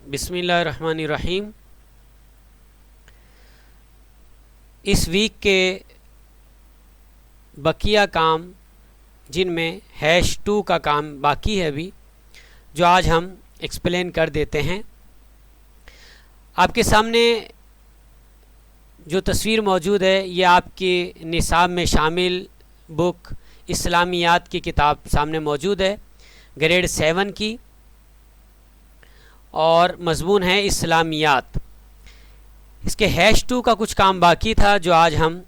بسم اللہ الرحمن الرحیم۔ اس ویک کے بقیہ کام جن میں #2 کا کام باقی ہے ابھی، جو آج ہم ایکسپلین کر دیتے ہیں۔ آپ کے سامنے جو تصویر موجود ہے یہ آپ کے نصاب میں شامل بک اسلامیات کی کتاب سامنے موجود ہے، گریڈ 7 کی، اور مضمون ہے اسلامیات۔ اس کے #2 کا کچھ کام باقی تھا جو آج ہم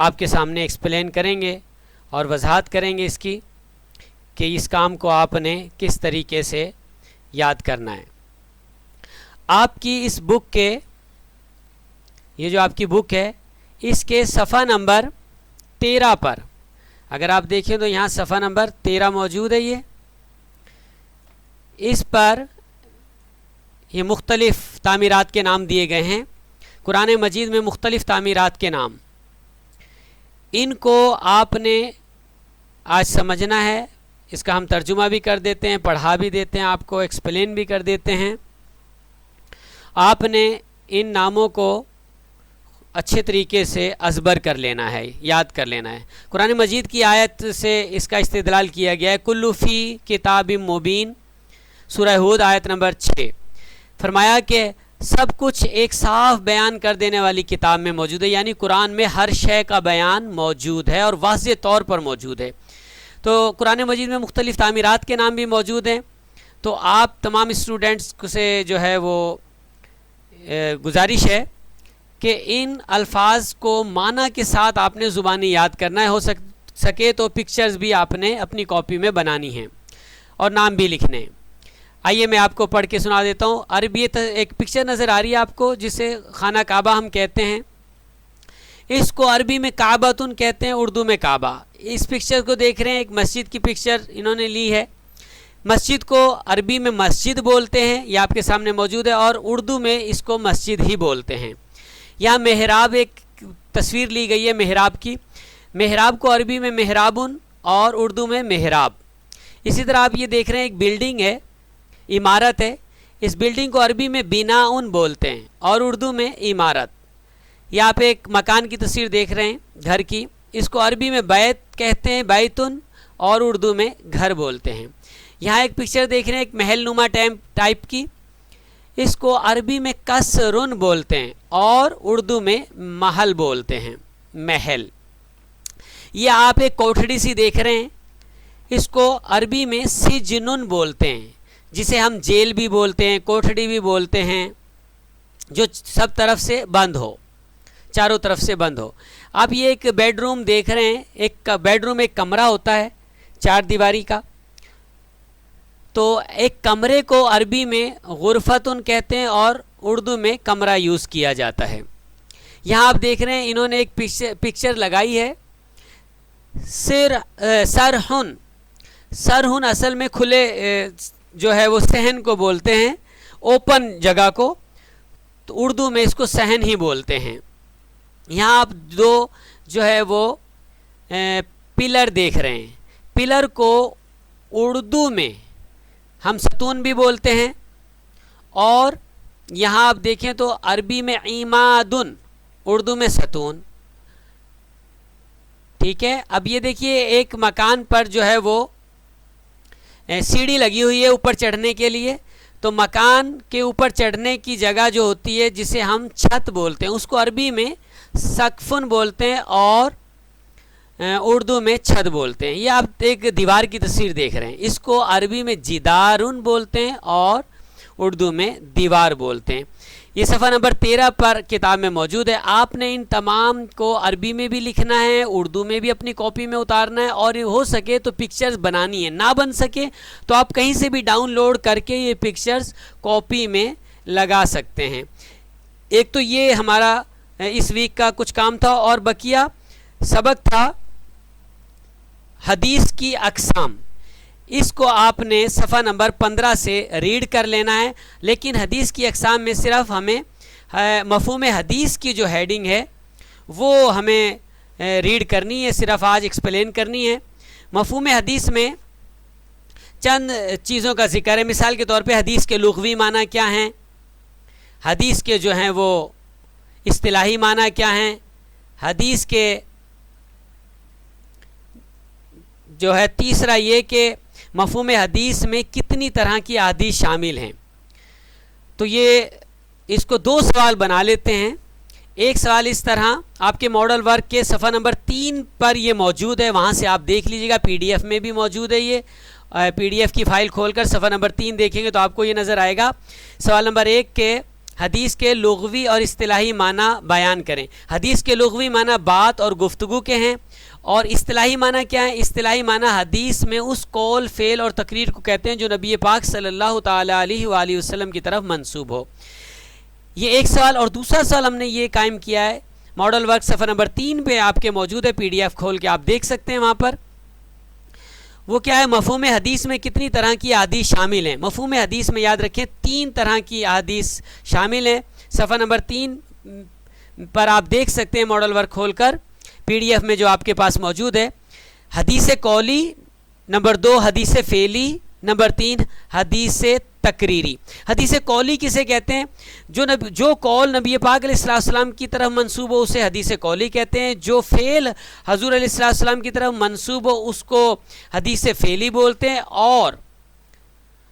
آپ کے سامنے ایکسپلین کریں گے اور وضاحت کریں گے اس کی کہ اس کام کو آپ نے کس طریقے سے یاد کرنا ہے۔ آپ کی اس بک کے، یہ جو آپ کی بک ہے، اس کے صفحہ نمبر 13 پر اگر آپ دیکھیں تو یہاں صفحہ نمبر 13 موجود ہے۔ اس پر یہ مختلف تعمیرات کے نام دیے گئے ہیں، قرآن مجید میں مختلف تعمیرات کے نام۔ ان کو آپ نے آج سمجھنا ہے۔ اس کا ہم ترجمہ بھی کر دیتے ہیں، پڑھا بھی دیتے ہیں، آپ کو ایکسپلین بھی کر دیتے ہیں۔ آپ نے ان ناموں کو اچھے طریقے سے ازبر کر لینا ہے، یاد کر لینا ہے۔ قرآن مجید کی آیت سے اس کا استدلال کیا گیا ہے۔ کل فی کتاب مبین، سورہ ہود آیت نمبر 6، فرمایا کہ سب کچھ ایک صاف بیان کر دینے والی کتاب میں موجود ہے، یعنی قرآن میں ہر شے کا بیان موجود ہے اور واضح طور پر موجود ہے۔ تو قرآن مجید میں مختلف تعمیرات کے نام بھی موجود ہیں۔ تو آپ تمام اسٹوڈنٹس سے جو ہے وہ گزارش ہے کہ ان الفاظ کو معنی کے ساتھ آپ نے زبانی یاد کرنا ہے۔ ہو سکے تو پکچرز بھی آپ نے اپنی کاپی میں بنانی ہیں اور نام بھی لکھنے ہیں۔ آئیے میں آپ کو پڑھ کے سنا دیتا ہوں۔ عربی ایک پکچر نظر آ رہی ہے آپ کو، جسے خانہ کعبہ ہم کہتے ہیں۔ اس کو عربی میں کعبۃن کہتے ہیں، اردو میں کعبہ۔ اس پکچر کو دیکھ رہے ہیں، ایک مسجد کی پکچر انہوں نے لی ہے۔ مسجد کو عربی میں مسجد بولتے ہیں، یہ آپ کے سامنے موجود ہے، اور اردو میں اس کو مسجد ہی بولتے ہیں۔ یہاں محراب ایک تصویر لی گئی ہے محراب کی۔ محراب کو عربی میں محرابن اور اردو میں محراب۔ اسی طرح آپ یہ دیکھ رہے ہیں ایک بلڈنگ ہے، عمارت ہے۔ اس بلڈنگ کو عربی میں بناءن بولتے ہیں اور اردو میں عمارت۔ یہ آپ ایک مکان کی تصویر دیکھ رہے ہیں گھر کی، اس کو عربی میں بیت کہتے ہیں، بیتن، اور اردو میں گھر بولتے ہیں۔ یہاں ایک پکچر دیکھ رہے ہیں ایک محل نما ٹائپ کی، اس کو عربی میں قصرن بولتے ہیں اور اردو میں محل بولتے ہیں، محل۔ یہ آپ ایک کوٹھڑی سی دیکھ رہے ہیں، اس کو عربی میں سجنن بولتے ہیں، جسے ہم جیل بھی بولتے ہیں، کوٹھڑی بھی بولتے ہیں، جو سب طرف سے بند ہو، چاروں طرف سے بند ہو۔ آپ یہ ایک بیڈ روم دیکھ رہے ہیں، ایک بیڈ روم ایک کمرہ ہوتا ہے 4 دیواری کا۔ تو ایک کمرے کو عربی میں غرفتن کہتے ہیں اور اردو میں کمرہ یوز کیا جاتا ہے۔ یہاں آپ دیکھ رہے ہیں انہوں نے ایک پکچر لگائی ہے، سرحن۔ سرحن اصل میں کھلے جو ہے وہ صحن کو بولتے ہیں، اوپن جگہ کو، تو اردو میں اس کو صحن ہی بولتے ہیں۔ یہاں آپ 2 جو ہے وہ پلر دیکھ رہے ہیں۔ پلر کو اردو میں ہم ستون بھی بولتے ہیں، اور یہاں آپ دیکھیں تو عربی میں عمادن، اردو میں ستون۔ ٹھیک ہے، اب یہ دیکھیے ایک مکان پر جو ہے وہ سیڑھی لگی ہوئی ہے اوپر چڑھنے کے لیے۔ تو مکان کے اوپر چڑھنے کی جگہ جو ہوتی ہے جسے ہم چھت بولتے ہیں، اس کو عربی میں سقفن بولتے ہیں اور اردو میں چھت بولتے ہیں۔ یہ آپ ایک دیوار کی تصویر دیکھ رہے ہیں، اس کو عربی میں جدارن بولتے ہیں اور اردو میں دیوار بولتے ہیں۔ یہ صفحہ نمبر 13 پر کتاب میں موجود ہے۔ آپ نے ان تمام کو عربی میں بھی لکھنا ہے، اردو میں بھی اپنی کاپی میں اتارنا ہے، اور ہو سکے تو پکچرز بنانی ہے۔ نہ بن سکے تو آپ کہیں سے بھی ڈاؤن لوڈ کر کے یہ پکچرز کاپی میں لگا سکتے ہیں۔ ایک تو یہ ہمارا اس ویک کا کچھ کام تھا، اور بقیہ سبق تھا حدیث کی اقسام۔ اس کو آپ نے صفحہ نمبر 15 سے ریڈ کر لینا ہے، لیکن حدیث کی اقسام میں صرف ہمیں مفہوم حدیث کی جو ہیڈنگ ہے وہ ہمیں ریڈ کرنی ہے، صرف آج ایکسپلین کرنی ہے۔ مفہوم حدیث میں چند چیزوں کا ذکر ہے. مثال کے طور پہ حدیث کے لغوی معنی کیا ہیں, حدیث کے جو ہیں وہ اصطلاحی معنی کیا ہیں, حدیث کے جو ہے تیسرا یہ کہ مفہوم حدیث میں کتنی طرح کی احادیث شامل ہیں. تو یہ اس کو 2 سوال بنا لیتے ہیں. ایک سوال اس طرح آپ کے ماڈل ورک کے صفحہ نمبر 3 پر یہ موجود ہے, وہاں سے آپ دیکھ لیجیے گا, پی ڈی ایف میں بھی موجود ہے. یہ پی ڈی ایف کی فائل کھول کر صفحہ نمبر 3 دیکھیں گے تو آپ کو یہ نظر آئے گا. سوال نمبر 1 کے حدیث کے لغوی اور اصطلاحی معنی بیان کریں. حدیث کے لغوی معنی بات اور گفتگو کے ہیں, اور اصطلاحی معنی کیا ہے؟ اصطلاحی معنی حدیث میں اس قول, فعل اور تقریر کو کہتے ہیں جو نبی پاک صلی اللہ تعالی علیہ وآلہ وسلم کی طرف منسوب ہو. یہ ایک سوال. اور دوسرا سوال ہم نے یہ قائم کیا ہے, ماڈل ورک صفحہ نمبر 3 پہ آپ کے موجود ہے, پی ڈی ایف کھول کے آپ دیکھ سکتے ہیں وہاں پر. وہ کیا ہے؟ مفہوم حدیث میں کتنی طرح کی احادیث شامل ہیں. مفہوم حدیث میں یاد رکھیں 3 طرح کی احادیث شامل ہیں. صفحہ نمبر 3 پر آپ دیکھ سکتے ہیں ماڈل ورک کھول کر, پی ڈی ایف میں جو آپ کے پاس موجود ہے. حدیث قولی, نمبر 2 حدیث فعلی, نمبر 3 حدیث تقریری. حدیث قولی کسے کہتے ہیں؟ جو قول نبی پاک علیہ السلام کی طرف منسوب ہو اسے حدیث قولی کہتے ہیں. جو فعل حضور علیہ السلام کی طرف منسوب ہو اس کو حدیث فعلی بولتے ہیں, اور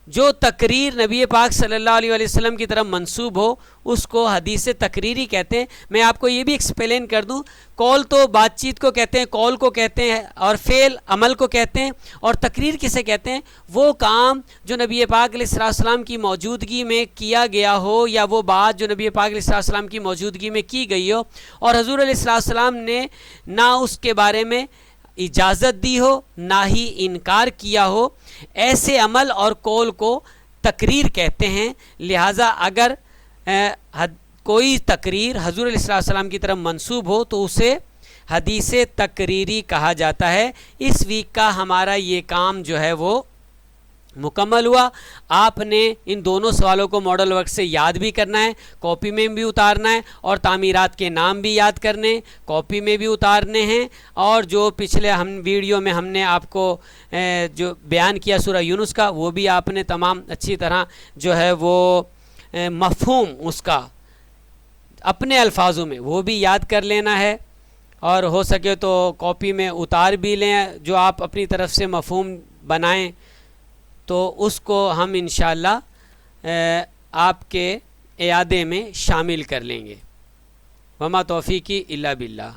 جو تقریر نبی پاک صلی اللہ علیہ وسلم کی طرف منسوب ہو اس کو حدیث تقریری کہتے ہیں. میں آپ کو یہ بھی ایکسپلین کر دوں, قول تو بات چیت کو کہتے ہیں, قول کو کہتے ہیں, اور فعل عمل کو کہتے ہیں, اور تقریر کسے کہتے ہیں؟ وہ کام جو نبی پاک علیہ السلام کی موجودگی میں کیا گیا ہو, یا وہ بات جو نبی پاک علیہ السلام کی موجودگی میں کی گئی ہو اور حضور علیہ السلام نے نہ اس کے بارے میں اجازت دی ہو نہ ہی انکار کیا ہو, ایسے عمل اور قول کو تقریر کہتے ہیں. لہٰذا اگر کوئی تقریر حضور علیہ السلام کی طرف منسوب ہو تو اسے حدیث تقریری کہا جاتا ہے. اس ویک کا ہمارا یہ کام جو ہے وہ مکمل ہوا. آپ نے ان دونوں سوالوں کو ماڈل ورک سے یاد بھی کرنا ہے, کاپی میں بھی اتارنا ہے, اور تعمیرات کے نام بھی یاد کرنے, کاپی میں بھی اتارنے ہیں. اور جو پچھلے ویڈیو میں ہم نے آپ کو جو بیان کیا سورہ یونس کا, وہ بھی آپ نے تمام اچھی طرح جو ہے وہ مفہوم اس کا اپنے الفاظوں میں وہ بھی یاد کر لینا ہے, اور ہو سکے تو کاپی میں اتار بھی لیں جو آپ اپنی طرف سے مفہوم بنائیں, تو اس کو ہم انشاءاللہ آپ کے اعادے میں شامل کر لیں گے. وما توفیقی الا باللہ.